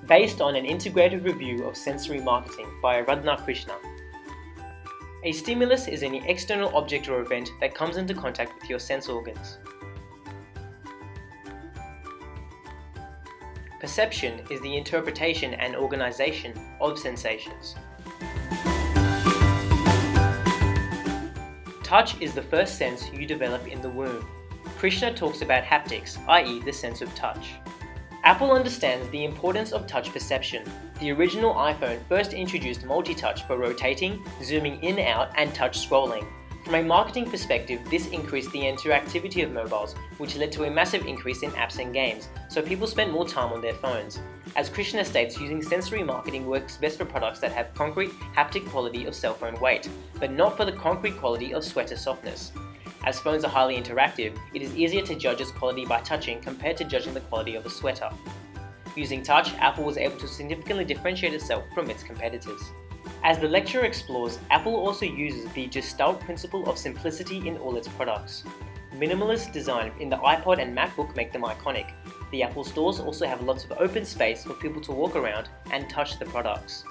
based on an integrated review of sensory marketing by Radha Krishna. A stimulus is any external object or event that comes into contact with your sense organs. Perception is the interpretation and organization of sensations. Touch is the first sense you develop in the womb. Krishna talks about haptics, i.e. the sense of touch. Apple understands the importance of touch perception. The original iPhone first introduced multi-touch for rotating, zooming in, out, and touch scrolling. From a marketing perspective, this increased the interactivity of mobiles, which led to a massive increase in apps and games, so people spent more time on their phones. As Krishna states, using sensory marketing works best for products that have concrete haptic quality of cell phone weight, but not for the concrete quality of sweater softness. As phones are highly interactive, it is easier to judge its quality by touching compared to judging the quality of a sweater. Using touch, Apple was able to significantly differentiate itself from its competitors. As the lecturer explores, Apple also uses the Gestalt principle of simplicity in all its products. Minimalist design in the iPod and MacBook make them iconic. The Apple stores also have lots of open space for people to walk around and touch the products.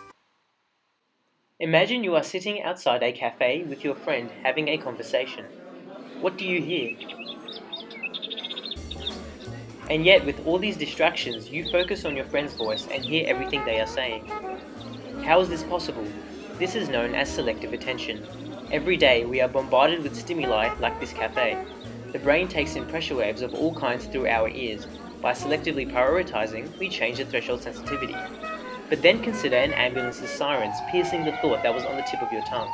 Imagine you are sitting outside a cafe with your friend having a conversation. What do you hear? And yet, with all these distractions, you focus on your friend's voice and hear everything they are saying. How is this possible? This is known as selective attention. Every day, we are bombarded with stimuli like this cafe. The brain takes in pressure waves of all kinds through our ears. By selectively prioritizing, we change the threshold sensitivity. But then consider an ambulance's sirens piercing the thought that was on the tip of your tongue.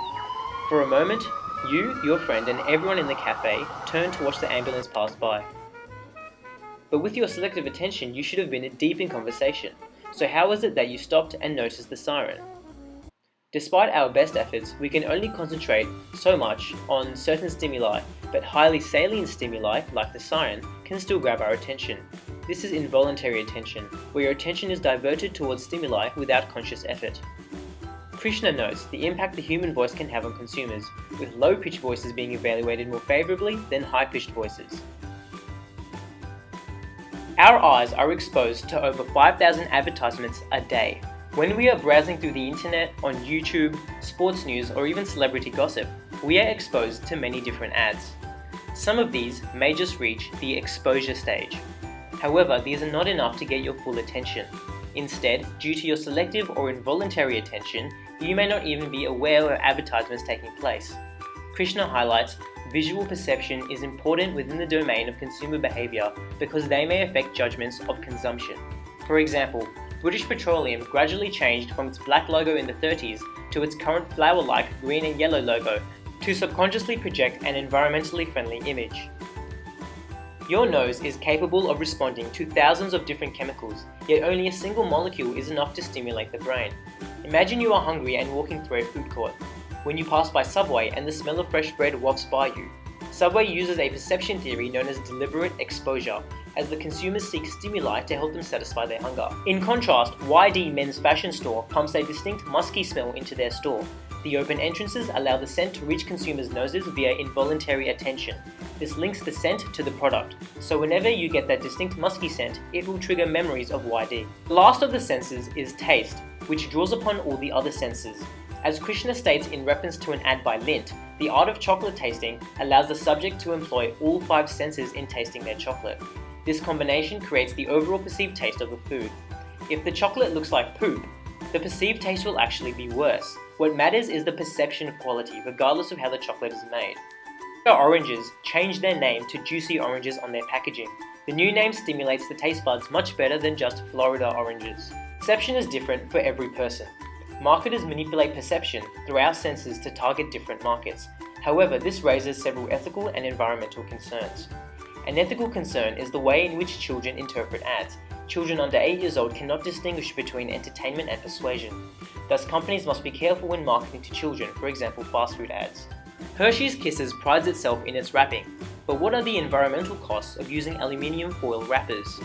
For a moment, you, your friend, and everyone in the cafe turn to watch the ambulance pass by. But with your selective attention, you should have been deep in conversation. So how is it that you stopped and noticed the siren? Despite our best efforts, we can only concentrate so much on certain stimuli, but highly salient stimuli, like the siren, can still grab our attention. This is involuntary attention, where your attention is diverted towards stimuli without conscious effort. Krishna notes the impact the human voice can have on consumers, with low-pitched voices being evaluated more favorably than high-pitched voices. Our eyes are exposed to over 5,000 advertisements a day. When we are browsing through the internet, on YouTube, sports news, or even celebrity gossip, we are exposed to many different ads. Some of these may just reach the exposure stage. However, these are not enough to get your full attention. Instead, due to your selective or involuntary attention, you may not even be aware of advertisements taking place. Krishna highlights, visual perception is important within the domain of consumer behavior because they may affect judgments of consumption. For example, British Petroleum gradually changed from its black logo in the 30s to its current flower-like green and yellow logo to subconsciously project an environmentally friendly image. Your nose is capable of responding to thousands of different chemicals, yet only a single molecule is enough to stimulate the brain. Imagine you are hungry and walking through a food court. When you pass by Subway and the smell of fresh bread wafts by you. Subway uses a perception theory known as deliberate exposure, as the consumers seek stimuli to help them satisfy their hunger. In contrast, YD Men's Fashion Store pumps a distinct musky smell into their store. The open entrances allow the scent to reach consumers' noses via involuntary attention. This links the scent to the product, so whenever you get that distinct musky scent, it will trigger memories of YD. The last of the senses is taste, which draws upon all the other senses. As Krishna states in reference to an ad by Lindt, the art of chocolate tasting allows the subject to employ all 5 senses in tasting their chocolate. This combination creates the overall perceived taste of the food. If the chocolate looks like poop, the perceived taste will actually be worse. What matters is the perception of quality, regardless of how the chocolate is made. Oranges changed their name to Juicy Oranges on their packaging. The new name stimulates the taste buds much better than just Florida oranges. Perception is different for every person. Marketers manipulate perception through our senses to target different markets. However, this raises several ethical and environmental concerns. An ethical concern is the way in which children interpret ads. Children under 8 years old cannot distinguish between entertainment and persuasion. Thus, companies must be careful when marketing to children, for example, fast food ads. Hershey's Kisses prides itself in its wrapping, but what are the environmental costs of using aluminium foil wrappers?